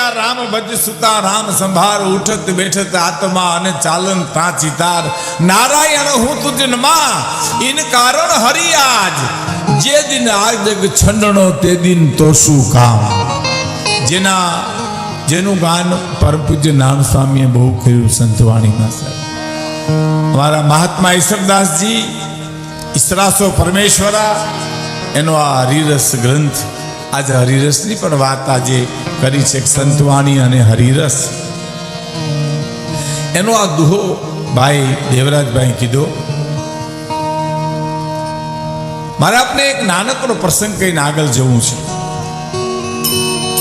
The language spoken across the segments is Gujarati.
કહેતા રામ ભજ સુતા રામ સંભાર ઉઠત બેઠત આત્મા અને ચાલન તાચી તાર નારાયણ હું તુજ નમા ઇન કારણ હરિ આજ જે દિન આ જગ છંડણો તે દિન તો શું કામ જેનું ગાન પરમ પૂજ્ય નામ સ્વામીએ બહુ કર્યું સંતવાણીમાં સાહેબ અમારા મહાત્મા ઈશ્વરદાસજી ઈશ્વરાસો પરમેશ્વરા એનો આ હરિરસ ગ્રંથ આજે હરિરસની પણ વાત આજે કરી છે સંતવાણી અને હરિરસ એનો આ દુહો ભાઈ દેવરાજભાઈ કીધો મારે આપને એક નાનકડો પ્રસંગ કહીને આગળ જવું છે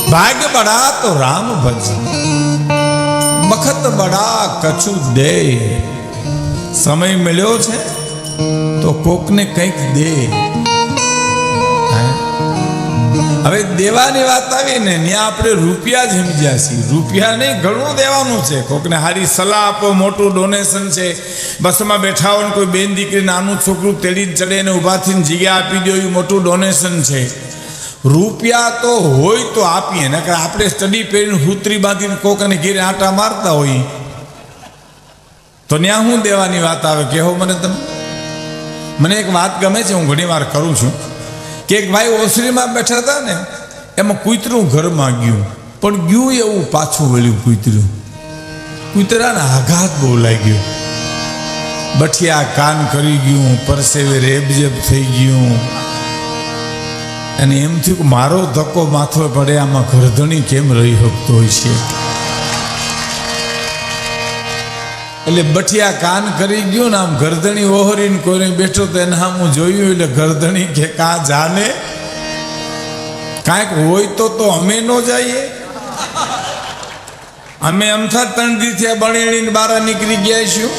ભાગ્ય બડા તો રામ ભજ બખત બડા કછુ દે સમય મળ્યો છે તો કોકને કંઈક દે હવે દેવાની વાત આવી ને ત્યાં આપણે રૂપિયા જ સમજ્યા છીએ રૂપિયા નહીં ઘણું દેવાનું છે કોકને હારી સલાહ આપો મોટું ડોનેશન છે બસમાં બેઠા હોય ને કોઈ બેન દીકરી નાનું છોકરું તેડી ચડે ને ઊભા થઈને જગ્યા આપી દો એ મોટું ડોનેશન છે રૂપિયા તો હોય તો આપીએ ને કે આપણે સ્ટડી પહેરીને હુતરી બાંધીને કોક અને ઘેરે આંટા મારતા હોય તો ત્યાં શું દેવાની વાત આવે કહેવો મને એક વાત ગમે છે હું ઘણી વાર કરું છું કે એક ભાઈ ઓસરીમાં બેઠા હતા ને એમાં કૂતરું ઘરમાં ગયું પણ ગયું એવું પાછું વળ્યું કૂતરાને આઘાત બહુ લાગ્યો બઠિયા કાન કરી ગયું પરસેવે રેબજેબ થઈ ગયું અને એમ થયું કે મારો ધક્કો માથો પડે આમાં ગરધણી કેમ રહી શકતો હોય છે એટલે બઠિયા કાન કરી ગયું ને આમ ગરદણી ઓહરીને કોઈને બેઠો તો એને આમ હું જોયું એટલે ગરદણી કે કા જાને કાંઈક હોય તો અમે ન જઈએ અમે અમથા 3 દી બણેણીને બહાર નીકળી ગયા છું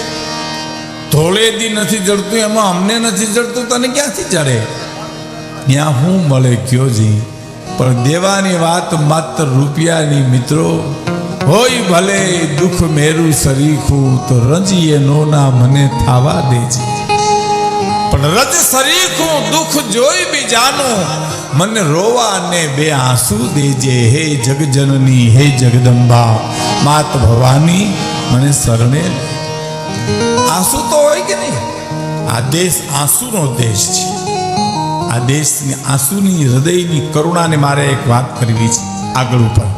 ધોળે દી નથી જડતું એમાં અમને નથી જડતું તને ક્યાંથી ચડે ત્યાં હું મળે કયો જી પણ દેવાની વાત માત્ર રૂપિયાની મિત્રો હોય ભલે દુઃખ મેરું સરીખું તો રજીએ નોના મને થાવા દેજે પણ રજ સરીખું દુઃખ જોઈ બી જાનું મને રોવા ને બે આંસુ દેજે હે જગજનની હે જગદંબા માત ભવાની મને શરણે આંસુ તો હોય કે નહીં આ દેશ આંસુનો દેશ છે આ દેશની આંસુની હૃદયની કરુણાને મારે એક વાત કરવી છે આગળ ઉપર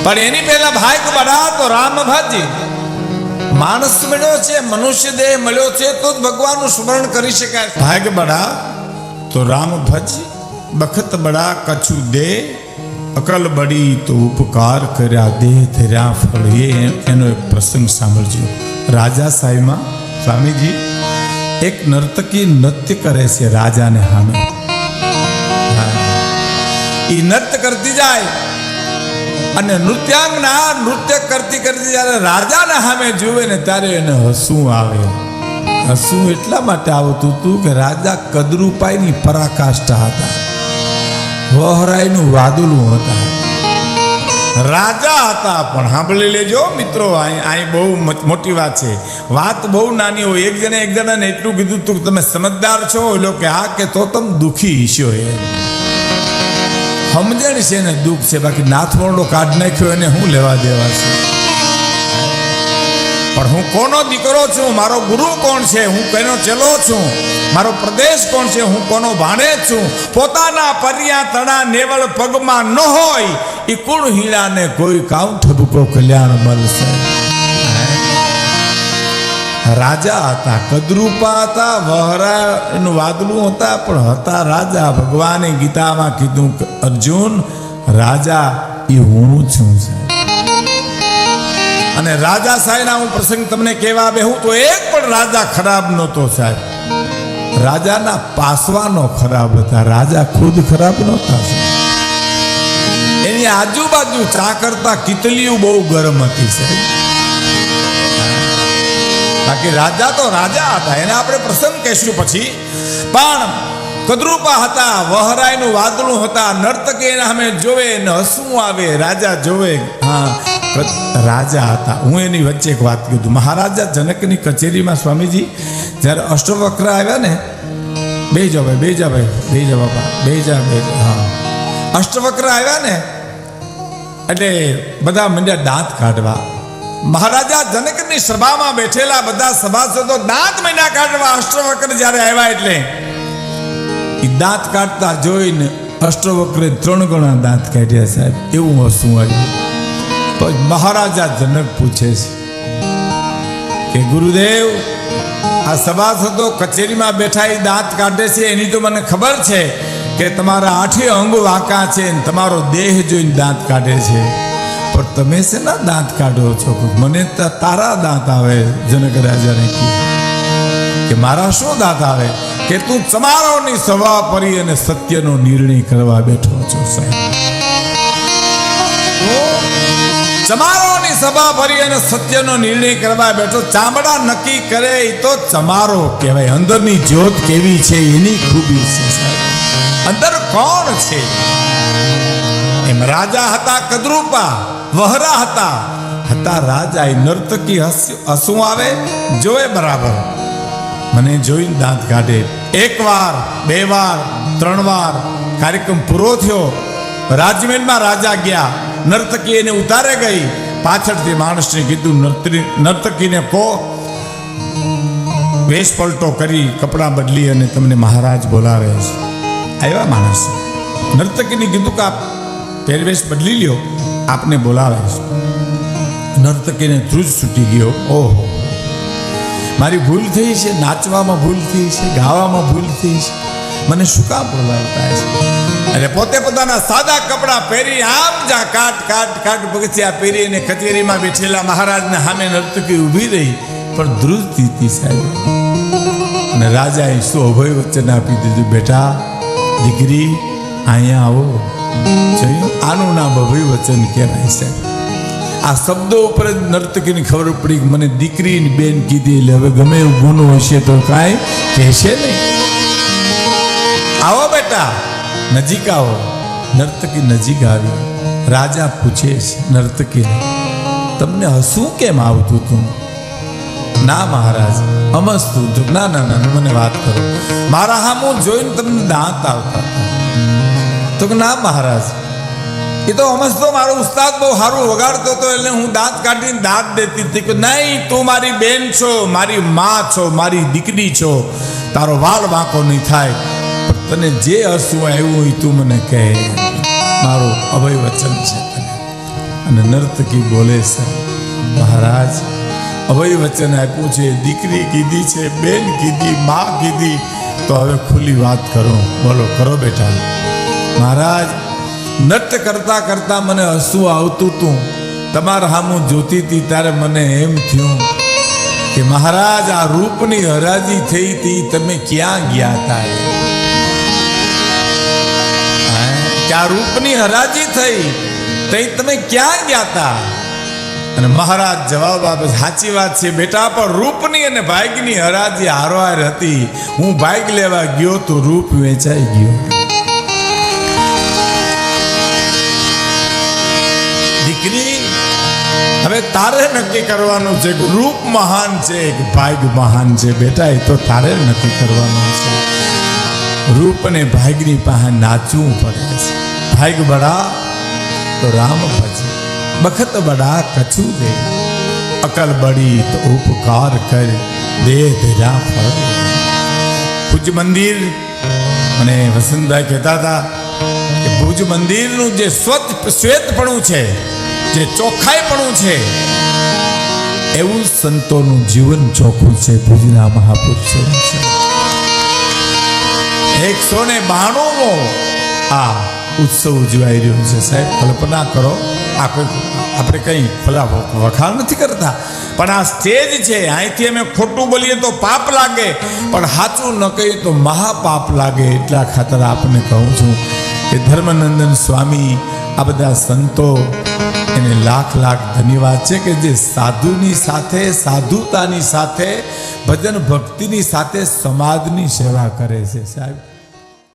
પણ એની પહેલા ભાઈ બડા તો રામ ભાજી માણસ મળ્યો છે મનુષ્ય દેહ મળ્યો છે તો જ ભગવાનનું સ્મરણ કરી શકાય ભાગ્ય બડા તો રામ ભજી બખત બડા કછુ દે અકલ બડી તો ઉપકાર કર્યા દેહ ધર્યા ફળ એનો એક પ્રસંગ સાંભળજો રાજા સાહેબમાં સ્વામીજી એક નર્તકી નૃત્ય કરે છે રાજાને સામે એ નૃત્ય કરતી જાય અને નૃત્યાંગના નૃત્ય કરતી કરતી જ્યારે રાજાને સામે જુએ ને ત્યારે એને હસવું આવે હસવું એટલા માટે આવતું હતું કે રાજા કદરૂપાઈની પરાકાષ્ઠા હતા વહરાઈનું વાદળું હતા રાજા હતા પણ સાંભળી લેજો મિત્રો અહીં બહુ મોટી વાત છે વાત બહુ નાની હોય એક જણાને એટલું કીધું તું તમે સમજદાર છો એટલે કે હા કે તો તમે દુઃખી છો સમજણ છે ને દુઃખ છે બાકી નાથવરણો કાઢ નાખ્યો એને હું લેવા દેવા છે પણ હું કોનો દીકરો છું મારો ગુરુ કોણ છે હું કોનો ચેલો છું મારો પ્રદેશ કોણ છે હું કોનો ભાણેજ છું પોતાના પરિયા તણા નેવળ પગમાં ન હોય એ કુળ હીરાને કોઈ કાઉ ઠબકો કલ્યાણ મળશે રાજા હતા કદરૂપા હતા વહરા એનું વાદળું હતા પણ હતા રાજા ભગવાને ગીતામાં કીધું અર્જુન રાજા એ હું છું અને રાજા સાહેબના હું પ્રસંગ તમને કહેવા બેહું તો એક પણ રાજા ખરાબ નહોતો સાહેબ રાજાના પાસવાનો ખરાબ હતા રાજા ખુદ ખરાબ નહોતા એની આજુબાજુ ચા કરતા કિતલીઓ બહુ ગરમ હતી સાહેબ બાકી રાજા તો રાજા હતા એને આપણે પ્રસંગ કહેશું પછી પણ કદરૂપા હતા વહરાઈનું વાદળું હતા નર્તકી એના સામે જોવે ને હસવું આવે રાજા જોવે હા રાજા હતા હું એની વચ્ચે એક વાત કીધું મહારાજા જનકની કચેરીમાં સ્વામીજી જ્યારે અષ્ટવક્ર આવ્યા ને બે જા બાપા હા અષ્ટવક્ર આવ્યા ને એટલે બધા મંડ્યા દાંત કાઢવા. મહારાજા જનકની સભામાં બેઠેલા બધા સભાસદો દાંત માંડ્યા કાઢવા. અષ્ટવક્ર જ્યારે આવ્યા એટલે એ દાંત કાઢતા જોઈને અષ્ટવક્રે 3 ગણા દાંત કાઢ્યા સાહેબ. એવું હસવું આવ્યું. પછી મહારાજા જનક પૂછે છે કે ગુરુદેવ, આ સભાસદો કચેરીમાં બેઠા એ દાંત કાઢે છે એની તો મને ખબર છે કે તમારા 8 અંગ વાંકા છે ને તમારો દેહ જોઈને દાંત કાઢે છે, પણ તમે શેના દાંત કાઢો છો? મને તારા દાંત આવે. જનક રાજાને કહ્યું કે મારા શું દાંત આવે? કે તું ચમારોની સભા પરી અને સત્યનો નિર્ણય કરવા બેઠો છો સાહેબ. ચમારોની સભા ભરી અને સત્યનો નિર્ણય કરવા બેઠો. ચામડા નક્કી કરે એ તો ચમારો કહેવાય. અંદરની જ્યોત કેવી છે એની ખૂબી છે સાહેબ. અંદર કોણ છે? એમ રાજા હતા કદરૂપા, વહરા હતા રાજા. એ નર્તકી હસવું આવે જોવે બરાબર. મને જોઈને દાંત કાઢે. 1 વાર 2 વાર 3 વાર કાર્યક્રમ પૂરો થયો. રાજમહેલમાં રાજા ગયા. નર્તકી એને ઉતારે ગઈ. પાછળથી માણસને કીધું નર્તકીને કહો વેશ પલટો કરી કપડાં બદલી અને તમને મહારાજ બોલાવે છે. આવ્યા માણસ. નર્તકીને કીધું કે આપ પહેરવેશ બદલી લ્યો, આપને બોલાવે છે. નર્તકીને ધ્રુજ છૂટી ગયો. ઓહો, મારી ભૂલ થઈ છે, નાચવામાં ભૂલ થઈ છે, ગાવામાં ભૂલ થઈ છે, મને શું કામ બોલાવતા છે? એટલે પોતે પોતાના સાદા કપડાં પહેરી આમ જા કાટ પગથિયા પહેરી અને કચેરીમાં બેઠેલા મહારાજને સામે નર્તકી ઊભી રહી, પણ ધ્રુજતી હતી સાહેબ. અને રાજાએ શું અભય વચન આપી દીધું, બેટા દીકરી અહીંયા આવો. જોયું, આનું નામ અભય વચન કહેવાય સાહેબ. આ શબ્દો ઉપર જ નર્તકીને ખબર પડી કે મને દીકરી બેન કીધી, એટલે હવે ગમે એવું ગુનો હશે તો કાંઈ કહેશે નહીં. આવો બેટા, નજીક આવો. નર્તકી નજીક આવી. રાજા પૂછે છે નર્તકીને, તમને હસવું કેમ આવતું હતું? ના મહારાજ, અમસ્તું હતું. ના ના ના, મને વાત કરો. મારા હામું જોઈને તમને દાંત આવતા હતા. તો કે ના મહારાજ, એ તો અમસ્તો મારો ઉસ્તાદ બહુ સારું વગાડતો હતો એટલે હું દાંત કાઢીને દાંત દેતી હતી. કે નહીં, તું મારી બેન છો, મારી માં છો, મારી દીકરી છો, તારો વાળ વાંકો નહીં થાય. તને જે હસવું આવ્યું હોય તું મને કહે, મારું અભય વચન છે તને. અને નર્તકી બોલે છે, મહારાજ અભય વચન આપ્યું છે, દીકરી કીધી છે, બેન કીધી, માં કીધી, તો હવે ખુલ્લી વાત કરો. બોલો, કરો બેટા. મહારાજ, નૃત્ય કરતા કરતા મને હસવું આવતું હતું. તમારા સામું જોતી હતી ત્યારે મને એમ થયું કે મહારાજ, આ રૂપની હરાજી થઈ હતી, તમે ક્યાં ગયા હતા? આ રૂપની હરાજી થઈ તઈ તમે ક્યાં ગયા હતા? અને મહારાજ જવાબ આપે, સાચી વાત છે બેટા, પણ રૂપની અને ભાગ્યની હરાજી હારોહાર હતી. હું ભાગ લેવા ગયો તો રૂપ વેચાઈ ગયો. દીકરી, હવે તારે નક્કી કરવાનું છે કે રૂપ મહાન છે કે ભાગ્ય મહાન છે. બેટા, એ તો તારે નક્કી કરવાનું છે. રૂપ અને ભાગ્યની પાસે નાચવું પડે છે. ભાગ્ય બડા તો રામ ભજે, બખત બડા કછુ દે, અકલ બડી તો ઉપકાર કર, દે તેરા ફળ. ભુજ મંદિર, મને વસંતભાઈ કહેતા હતા કે ભુજ મંદિરનું જે શ્વેતપણું છે, જે ચોખ્ખાઈપણું છે, એવું સંતોનું જીવન ચોખ્ખું છે. ભુજના મહાપુરુષોનું છે. 192મો આ ઉત્સવ ઉજવાઈ રહ્યો છે સાહેબ. કલ્પના કરો, આપણે કંઈ ભલા વખાણ નથી કરતા, પણ આ સ્ટેજ છે. અહીંથી અમે ખોટું બોલીએ તો પાપ લાગે, પણ સાચું ન કહીએ તો મહાપાપ લાગે. એટલા ખાતર આપને કહું છું કે ધર્મનંદન સ્વામી, આ બધા સંતો, એને લાખ લાખ ધન્યવાદ છે કે જે સાધુની સાથે, સાધુતાની સાથે, ભજન ભક્તિની સાથે સમાજની સેવા કરે છે સાહેબ.